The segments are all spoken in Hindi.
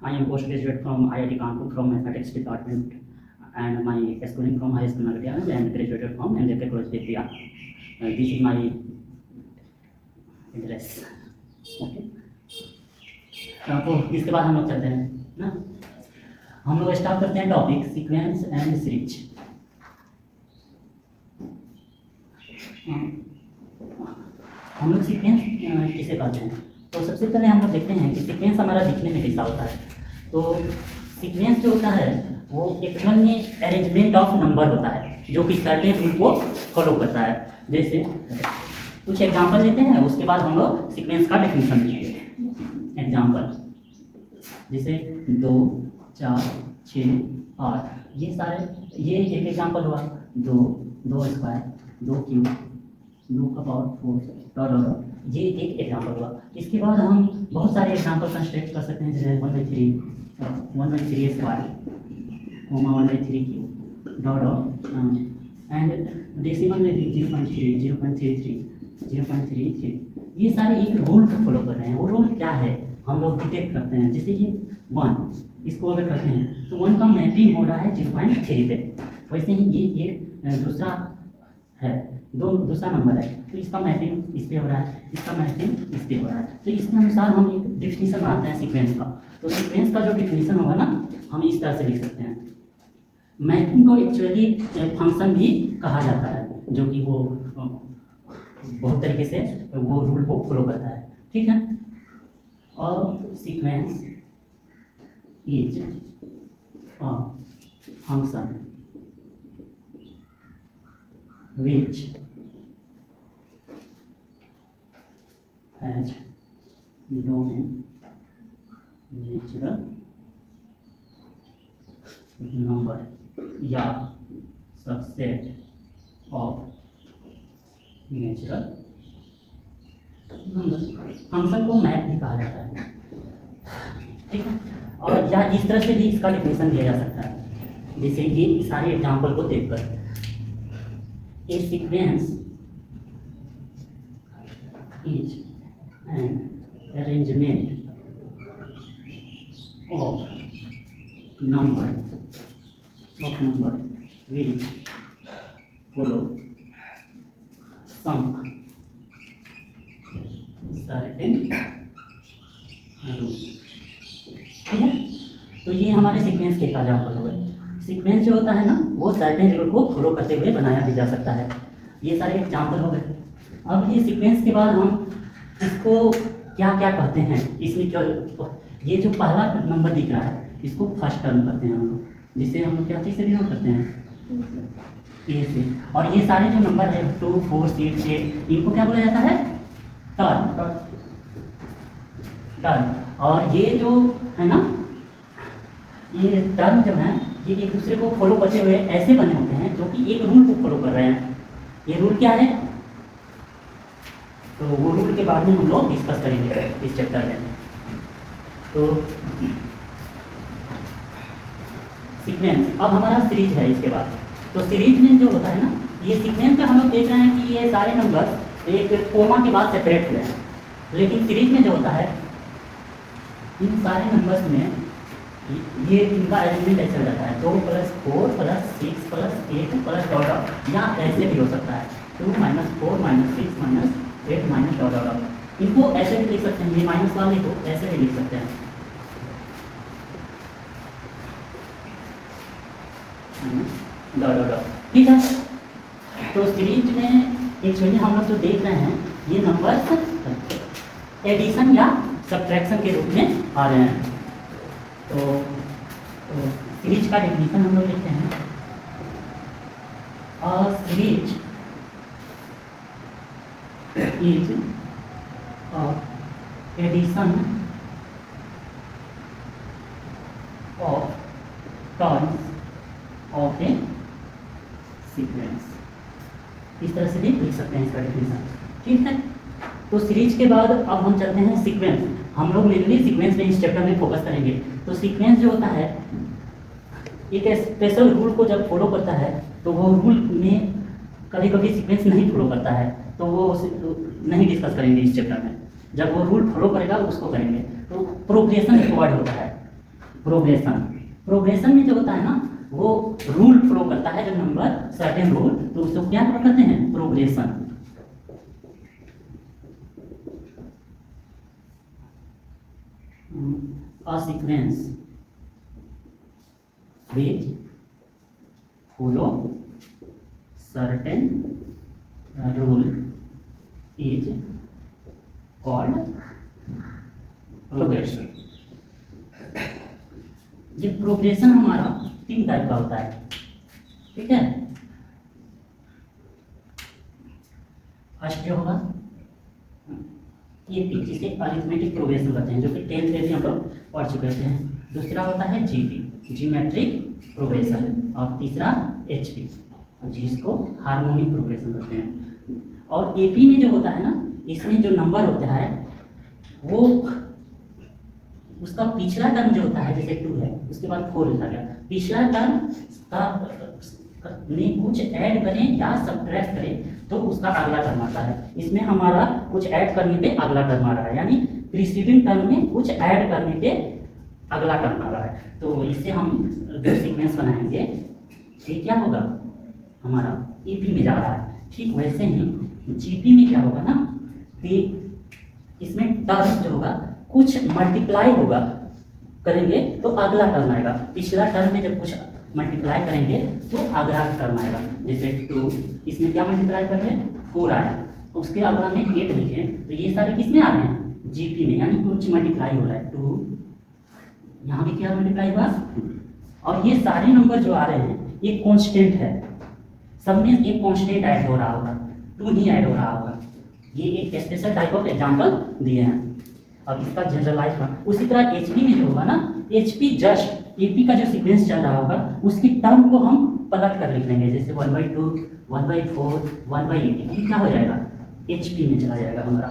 I am postgraduate from IIT Kanpur from Mathematics Department, and my schooling from High School Nagatia and graduated from MJK College Vidya. This is my address. Okay. तो इसके बाद हम लोग चलते हैं ना, हम लोग स्टार्ट करते हैं टॉपिक सीक्वेंस एंड सीरीज। हम लोग सीक्वेंस किसे कहते हैं, तो सबसे पहले हम लोग देखते हैं कि सीक्वेंस हमारा दिखने में कैसा होता है। तो सीक्वेंस जो होता है वो एक में अरेंजमेंट ऑफ नंबर होता है जो कि सर्टेन रूल को फॉलो करता है। जैसे कुछ एग्जांपल लेते हैं, उसके बाद हम लोग सीक्वेंस का डेफिनेशन देंगे। एग्जांपल जैसे 2, 4, 6, 8, ये सारे, ये एक एग्जांपल हुआ। 2 स्क्वायर, 2 क्यूब, 2 का पावर 4, ये एक एग्जांपल हुआ। इसके बाद हम बहुत सारे एग्जांपल कंस्ट्रक्ट कर सकते हैं, जैसे 1/3 स्क्वायर, 1/3 क्यूब, एंड डेसिमल में 0.33, 0.33। ये सारे एक रूल को फॉलो कर रहे हैं। वो रूल क्या है हम लोग डिटेक्ट करते हैं। जैसे कि 1, इसको अगर करते हैं तो 1 का मैपिंग हो रहा है 0.3 पे। वैसे ही ये दूसरा है, दूसरा नंबर है, तो इसका मैपिंग इस पे हो रहा है, इसका मैपिंग इस पे हो रहा है। तो इसके अनुसार हम एक डिफिनीशन बनाते हैं सीक्वेंस का। तो सीक्वेंस का जो डिफिनीशन होगा ना, हम इस तरह से लिख सकते हैं। मैपिंग को एक्चुअली फंक्शन भी कहा जाता है, जो कि वो बहुत तरीके से वो रूल को फॉलो करता है, ठीक है। और sequence is a function which has domain natural number या subset of natural number. Function को मैप भी कहा जाता है, ठीक है। और या इस तरह से भी इसका डिफिनेशन दिया जा सकता है, जैसे ये सारे एग्जाम्पल को देखकर। A sequence is an arrangement of number which follow some certain rule, ठीक है। तो ये हमारे सीक्वेंस के एग्जाम्पल हो गए। सीक्वेंस जो होता है ना, वो सर्टेन रूल को फॉलो करते हुए बनाया भी जा सकता है। ये सारे एग्जाम्पल हो गए। अब ये सीक्वेंस के बाद हम इसको क्या क्या कहते हैं, इसमें क्या, ये जो पहला नंबर दिख रहा है इसको फर्स्ट टर्म करते हैं हम लोग, जिससे हम लोग क्या चीज़ से डिनोट करते हैं, ए से। और ये सारे जो नंबर है 2, 4, 6, 8, इनको क्या बोला जाता है, टर्म। और ये जो है ना, ये टर्म जो है ये एक दूसरे को फॉलो करते हुए ऐसे बने होते हैं जो कि एक रूल को फॉलो कर रहे हैं। ये रूल क्या है, तो वो रूल के बाद में हम लोग डिस्कस करेंगे इस चैप्टर में। तो सीक्वेंस, अब हमारा सीरीज है इसके बाद। तो सीरीज में जो होता है ना, ये सीक्वेंस में हम लोग देख रहे हैं कि ये सारे नंबर एक कोमा के बाद सेपरेट हुए हैं, लेकिन सीरीज में जो होता है इन सारे नंबर्स में ये इनका अरेंजमेंट ऐसे हो जाता है, 2 + 4 + 6 + 8 + डॉट, या ऐसे भी हो सकता है 2 - 4 - 6 - 8 - डॉट। इनको ऐसे भी लिख सकते हैं, ये माइनस वाले को ऐसे भी लिख सकते हैं, डॉट, ठीक है। तो सीरीज में एक्चुअली हम लोग जो देख रहे हैं ये नंबर्स एडिशन या सब्ट्रैक्शन के रूप में आ रहे हैं। तो सीरीज का डेफिनेशन हम लोग लिखते हैं, और series is addition of terms of a sequence. इस तरह से भी लिख सकते हैं इसका डेफिनेशन, ठीक है। तो सीरीज के बाद अब हम चलते हैं सीक्वेंस। हम लोग मेनली सीक्वेंस में इस चैप्टर में फोकस करेंगे। तो सीक्वेंस जो होता है एक स्पेशल रूल को जब फॉलो करता है, तो वो रूल में कभी कभी सीक्वेंस नहीं फॉलो करता है, तो वो नहीं डिस्कस करेंगे इस चैप्टर में। जब वो रूल फॉलो करेगा उसको करेंगे। तो प्रोग्रेशन रिक्वायर्ड होता है, प्रोग्रेशन। प्रोग्रेशन में जो होता है ना वो रूल फ्लो करता है, जो नंबर सर्टेन रूल, तो उसको क्या कहते हैं, progression. A sequence which follow certain rule is called progression। ये प्रोग्रेशन हमारा 3 टाइप का होता है, ठीक है। फर्स्ट जो होगा ये जिसे अरिथमेटिक प्रोग्रेशन कहते हैं, जो कि 10th में भी हम लोग पढ़ चुके थे। दूसरा होता है जीपी, जीमेट्रिक प्रोग्रेशन, और तीसरा एचपी, जिसको हार्मोनिक प्रोग्रेशन कहते हैं। और एपी में जो होता है ना, इसमें जो नंबर होता है वो उसका पिछला टर्म जो होता है, जैसे 2 है उसके बाद 4 लिखा गया, पिछला टर्म का में कुछ ऐड करें या सब्ट्रैक्ट करें तो उसका अगला टर्म आता है। इसमें हमारा कुछ ऐड करने पे अगला टर्म आ रहा है, यानी प्रीसीडिंग टर्म में कुछ ऐड करने पे अगला टर्म आ रहा है। तो इससे हम जो सीक्वेंस बनाएंगे ये क्या होगा, हमारा ईपी में जा रहा है। ठीक वैसे ही जीपी में क्या होगा ना कि इसमें टर्म जो होगा कुछ मल्टीप्लाई होगा, करेंगे तो अगला टर्म आएगा। पिछला टर्म में जब कुछ मल्टीप्लाई करेंगे तो अगला टर्म आएगा। जैसे 2, इसमें क्या मल्टीप्लाई कर रहे हैं, 4 आया, उसके अगला में 8 लिखे, तो ये सारे किसमें आ रहे हैं, जीपी में, यानी कुछ मल्टीप्लाई हो रहा है। 2 यहाँ भी क्या मल्टीप्लाई हुआ, और ये सारे नंबर जो आ रहे हैं ये कांस्टेंट है, सब में एक कांस्टेंट ऐड हो रहा होगा, 2 ही ऐड हो रहा होगा। ये एक स्पेशल टाइप ऑफ एग्जांपल दिए हैं। अब इसका जनरलाइज हुआ। उसी तरह एचपी में जो होगा ना, एचपी जस्ट एपी का जो सीक्वेंस चल रहा होगा उसकी टर्म को हम पलट कर लिख लेंगे, जैसे 1/2, 1/4, 1/8, ये क्या हो जाएगा, एचपी में चला जाएगा हमारा।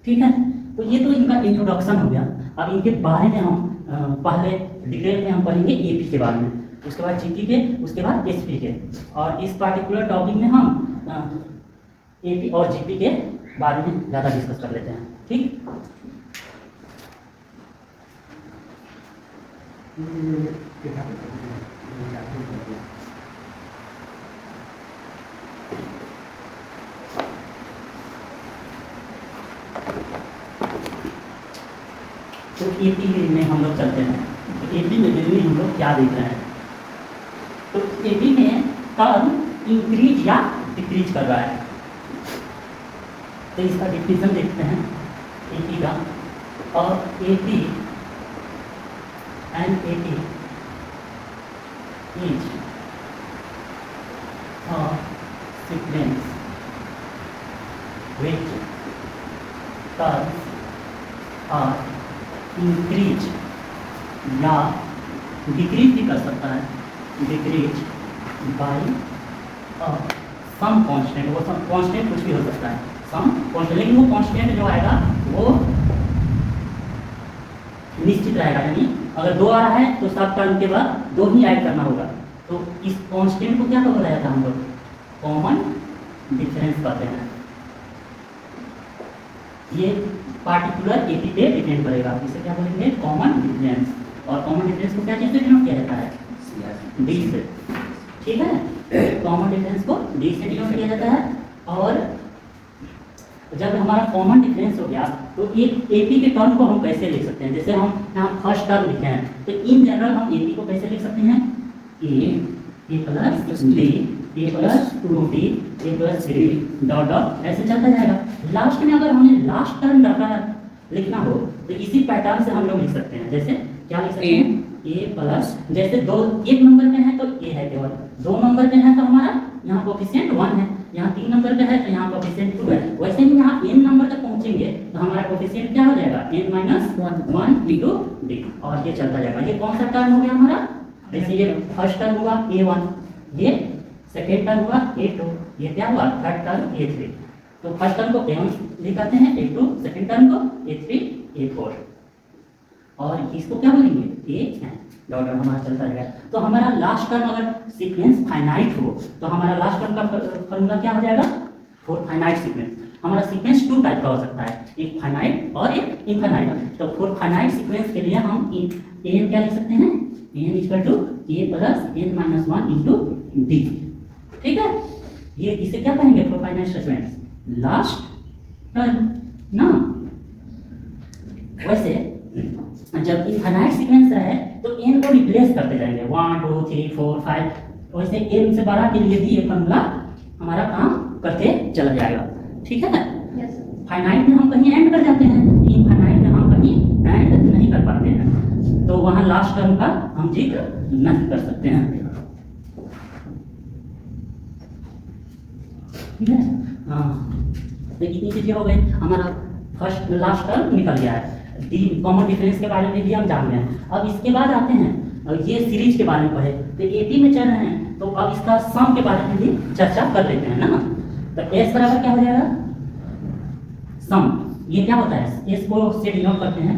ठीक है, तो ये तो इनका इंट्रोडक्शन हो गया। अब इनके बारे में हम पहले डिटेल में हम पढ़ेंगे एपी के बारे में, उसके बाद जीपी के, उसके बाद एचपी के, और इस पार्टिकुलर टॉपिक में हम एपी और जीपी के बारे में ज़्यादा डिस्कस कर लेते हैं। ठीक, तो एपी में हम लोग चलते हैं। तो एपी में हम लोग क्या देख रहे हैं, तो एपी में टर्म इंक्रीज या डिक्रीज कर रहा है। तो इसका डिफिनेशन देखते हैं एपी का, और AP and AP is a sequence which terms are increase या डिक्रीज भी कर सकता है, डिक्रीज बाय सम कांस्टेंट, वो सम कांस्टेंट कुछ भी हो सकता है, सम कांस्टेंट, लेकिन वो कांस्टेंट जो आएगा वो निश्चित रहेगा, यानी अगर 2 आ रहा है तो सब टर्म के बाद 2 ही ऐड करना होगा। तो इस कांस्टेंट को क्या बोला जाता है हम लोग, कॉमन डिफरेंस कहते हैं। ये पार्टिकुलर एपी पे डिपेंड करेगा, इसे क्या बोलेंगे, कॉमन डिफरेंस। और कॉमन डिफरेंस को क्या चीज से डिनोट किया जाता है, डी से। ठीक है, कॉमन डिफरेंस को डी से डिनोट किया जाता है। और जब हमारा कॉमन डिफरेंस हो गया तो एक एपी के टर्म को हम कैसे लिख सकते हैं, जैसे हम यहाँ फर्स्ट टर्म लिखे हैं, तो इन जनरल हम एपी को कैसे लिख सकते हैं, ए प्लस डी, ए प्लस 2d, ए प्लस 3 डॉट डॉट ऐसे चलता जाएगा। लास्ट में अगर हमें लास्ट टर्म लिखना हो तो इसी पैटर्न से हम लोग लिख सकते हैं। जैसे क्या लिख सकते हैं, ए प्लस, जैसे 2 एक नंबर पे है तो ए है केवल, 2 नंबर पे है तो हमारा यहाँ कोफिशिएंट 1 है, यहाँ 3 नंबर पे है तो यहाँ कोफिशिएंट 2 है। वैसे ही यहाँ n नंबर तक पहुँचेंगे तो हमारा कोफिशिएंट क्या हो जाएगा, n-1 इंटू डी, और ये चलता जाएगा। ये कौन सा टर्म हो गया हमारा, जैसे ये फर्स्ट टर्म हुआ a1, ये सेकेंड टर्म हुआ a2, ये क्या हुआ थर्ड टर्म a3। तो फर्स्ट टर्म को a1 लिखते हैं, a2 सेकेंड टर्म को, a3 a4, और इसको क्या बोलेंगे, a डॉट हमारा चलता रहेगा। तो हमारा लास्ट टर्म अगर सीक्वेंस फाइनाइट हो तो हमारा लास्ट टर्म का फॉर्मूला क्या हो जाएगा, फॉर फाइनाइट सीक्वेंस। हमारा सीक्वेंस टू टाइप का हो सकता है, एक फाइनाइट और एक इनफाइनाइट। तो फॉर फाइनाइट सीक्वेंस के लिए हम एन क्या लिख सकते हैं, N equal to A plus N minus one into D. ठीक है, ये इसे क्या कहेंगे for finite sequence, last term ना। वैसे जब इनफाइनाइट सीक्वेंस रहे तो एन को रिप्लेस करते जाएंगे 1 2 3 4 5, वैसे एन से बड़ा के लिए भी ये फॉर्मूला हमारा काम करते चला जाएगा। ठीक है, फाइनाइट में हम कहीं एंड कर जाते हैं, इनफाइनाइट में हम कहीं एंड नहीं कर पाते हैं, तो वहाँ लास्ट टर्म का हम जिक्र नहीं कर सकते हैं। ठीक है, हाँ, तो कितनी चीजें हो गई, हमारा फर्स्ट लास्ट टर्म निकल गया है, कॉमन डिफरेंस के बारे में भी हम जान गए हैं। अब इसके बाद आते हैं, और ये सीरीज के बारे में पढ़े तो 80 में चल रहे हैं, तो अब इसका सम के बारे में भी चर्चा कर लेते हैं ना। तो एस बराबर क्या हो जाएगा, सम, ये क्या होता है, एस को से डिनोट करते हैं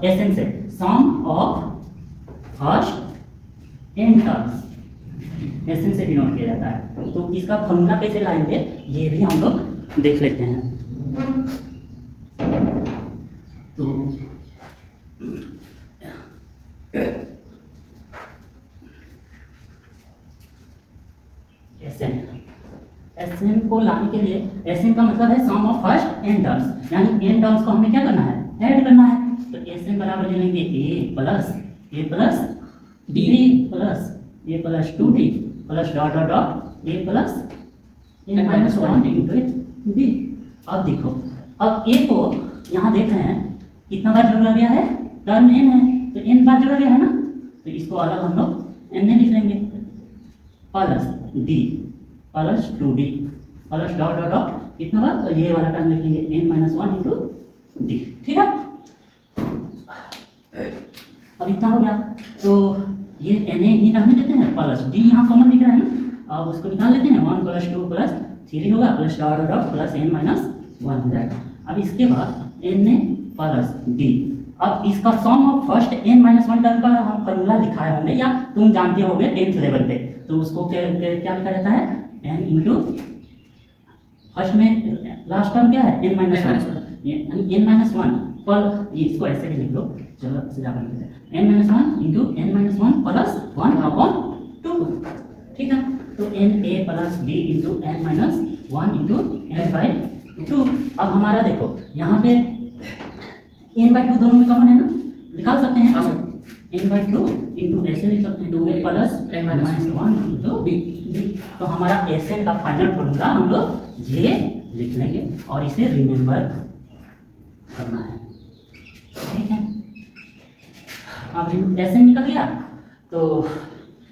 एस एन से, sum of first N terms, S N से डिनोट किया जाता है। तो इसका फॉर्मूला कैसे लाएंगे ये भी हम लोग देख लेते हैं। तो एसएन को लाने के लिए, एसएन का मतलब है सम ऑफ फर्स्ट एन टर्म्स, यानी एन टर्म्स को हमें क्या करना है, ऐड करना है। तो एसएन बराबर ले लेंगे ए प्लस डी प्लस 2डी plus dot dot dot A plus N minus 1 into D. अब देखो, अब ए को यहाँ देख रहे हैं कितना बार जोड़ा गया है, टर्म एन है तो एन बार जोड़ा गया है ना, तो इसको अलग हम लोग एन लिख लेंगे, प्लस डी प्लस 2डी प्लस डॉट डॉट डॉट कितना बार, तो ये वाला टर्म लिखेंगे एन माइनस 1 इंटू डी। ठीक है, अब इतना हो गया, तो ये एन ए ही रहने देते हैं, प्लस डी यहाँ कॉमन दिख रहा है ना, अब उसको निकाल लेते हैं, 1 प्लस 2 प्लस 3 होगा plus dot dot dot plus N minus 1 हो जाएगा। अब इसके बाद एन ए प्लस डी, अब इसका sum of first N minus 1 term का हम फॉर्मूला लिखा है हमने, या तुम जानते होगे 10th लेवल पे, तो उसको क्या लिखा जाता है, एन इंटू फर्स्ट में लास्ट टर्म क्या है एन माइनस 1 पर, इसको ऐसे भी लिख लो, चलो सीधा बन लेते हैं, N minus 1 into N minus 1 plus 1 upon 2। ठीक है, तो N A plus D into N minus 1 into N by 2। अब हमारा देखो यहाँ पे एन बाई 2 दोनों में कॉमन है ना, निकाल सकते हैं, एन बाई 2 इंटू ऐसे लिख सकते हैं 2 plus N minus 1 into D. तो हमारा एस एन का फाइनल फॉर्मूला हम लोग ये लिख लेंगे और इसे रिमेंबर करना है। ठीक है, अब एस एन निकल गया, तो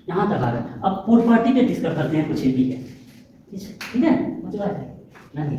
यहाँ तक आ गया। अब प्रॉपर्टी पे डिस्कस करते हैं कुछ भी है, ठीक है, मुझे बात है नहीं।